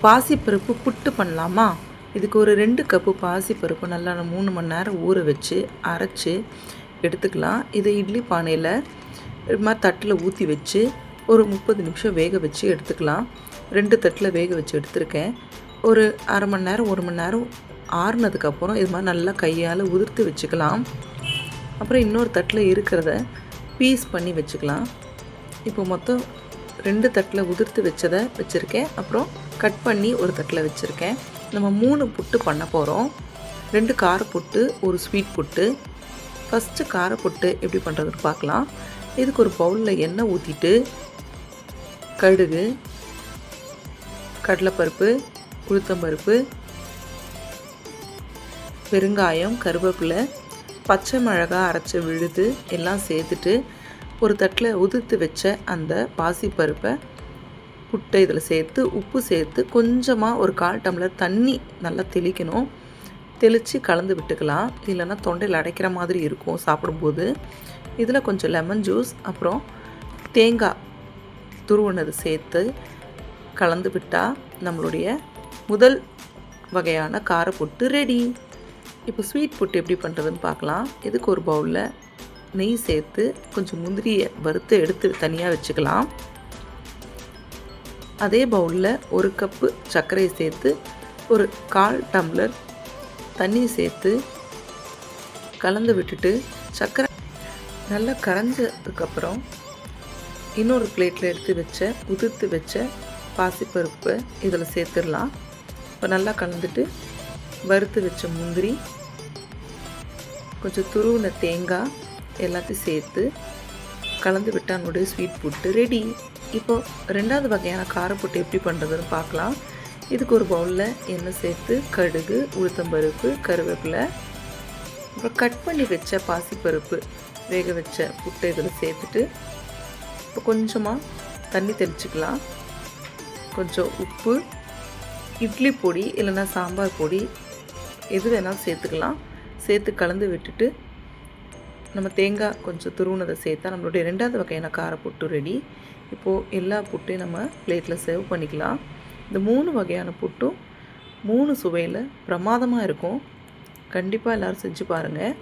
பாசிப்பருப்பு புட்டு பண்ணலாமா? இதுக்கு ஒரு 2 கப்பு பாசிப்பருப்பு நல்லா 3 மணி நேரம் ஊற வச்சு அரைச்சி எடுத்துக்கலாம். இதை இட்லி பானையில் இது மாதிரி தட்டில் ஊற்றி வச்சு ஒரு 30 நிமிஷம் வேக வச்சு எடுத்துக்கலாம். 2 தட்டில் வேக வச்சு எடுத்துருக்கேன். ஒரு அரை மணி நேரம் 1 மணி நேரம் ஆறுனதுக்கப்புறம் இது மாதிரி நல்லா கையால் உதிர்த்து வச்சுக்கலாம். அப்புறம் இன்னொரு தட்டில் இருக்கிறத பீஸ் பண்ணி வச்சுக்கலாம். இப்போ மொத்தம் 2 தட்டில் உதிர்த்து வச்சதை வச்சுருக்கேன். அப்புறம் கட் பண்ணி ஒரு தட்டில் வச்சுருக்கேன். நம்ம 3 புட்டு பண்ண போகிறோம். 2 கார புட்டு, ஒரு ஸ்வீட் புட்டு. ஃபஸ்ட்டு கார புட்டு எப்படி பண்ணுறதுன்னு பார்க்கலாம். இதுக்கு ஒரு பவுலில் எண்ணெய் ஊற்றிட்டு கடுகு, கடலைப்பருப்பு, உளுத்தம்பருப்பு, பெருங்காயம், கருவேப்பிலை, பச்சை மிளகாய் அரைச்ச விழுது எல்லாம் சேர்த்துட்டு ஒரு தட்டில் உதிர்த்து வச்ச அந்த பாசிப்பருப்பை புட்டை இதில் சேர்த்து உப்பு சேர்த்து கொஞ்சமாக ஒரு 1/4 டம்ளர் தண்ணி நல்லா தெளிக்கணும். தெளித்து கலந்து விட்டுக்கலாம். இல்லைன்னா தொண்டையில் அடைக்கிற மாதிரி இருக்கும் சாப்பிடும்போது. இதில் கொஞ்சம் லெமன் ஜூஸ் அப்புறம் தேங்காய் துருவினது சேர்த்து கலந்து விட்டால் நம்மளுடைய முதல் வகையான காரப்புட்டு ரெடி. இப்போ ஸ்வீட் புட்டு எப்படி பண்ணுறதுன்னு பார்க்கலாம். இதுக்கு ஒரு பவுலில் நெய் சேர்த்து கொஞ்சம் முந்திரியை வறுத்து எடுத்து தனியாக வச்சுக்கலாம். அதே பவுலில் 1 கப்பு சர்க்கரையை சேர்த்து ஒரு 1/4 டம்ளர் தண்ணி சேர்த்து கலந்து விட்டுட்டு சர்க்கரை நல்லா கரைஞ்சதுக்கப்புறம் இன்னொரு பிளேட்டில் எடுத்து வச்ச உதிர்த்து வச்ச பாசிப்பருப்பை இதில் சேர்த்துடலாம். இப்போ நல்லா கலந்துட்டு வறுத்து வச்ச முந்திரி, கொஞ்சம் துருவின தேங்காய் எல்லாத்தையும் சேர்த்து கலந்து விட்டால் நம்மளுடைய ஸ்வீட் புட்டு ரெடி. இப்போது 2வது வகையான காரப்புட்டு எப்படி பண்ணுறதுன்னு பார்க்கலாம். இதுக்கு ஒரு பவுலில் எண்ணெய் சேர்த்து கடுகு, உளுத்தம்பருப்பு, கருவேப்பிலை, அப்புறம் கட் பண்ணி வச்ச பாசிப்பருப்பு வேக வச்ச புட்டை இதில் சேர்த்துட்டு இப்போ கொஞ்சமாக தண்ணி தெளிச்சிக்கலாம். கொஞ்சம் உப்பு, இட்லி பொடி இல்லைன்னா சாம்பார் பொடி எது வேணாலும் சேர்த்துக்கலாம். சேர்த்து கலந்து விட்டுட்டு நம்ம தேங்காய் கொஞ்சம் துருவினதை சேர்த்தா நம்மளுடைய 2வது வகையான காரப்புட்டு ரெடி. இப்போது எல்லா புட்டையும் நம்ம பிளேட்டில் சர்வ் பண்ணிக்கலாம். இந்த 3 வகையான புட்டும் 3 சுவையில் பிரமாதமாக இருக்கும். கண்டிப்பாக எல்லோரும் செஞ்சு பாருங்கள்.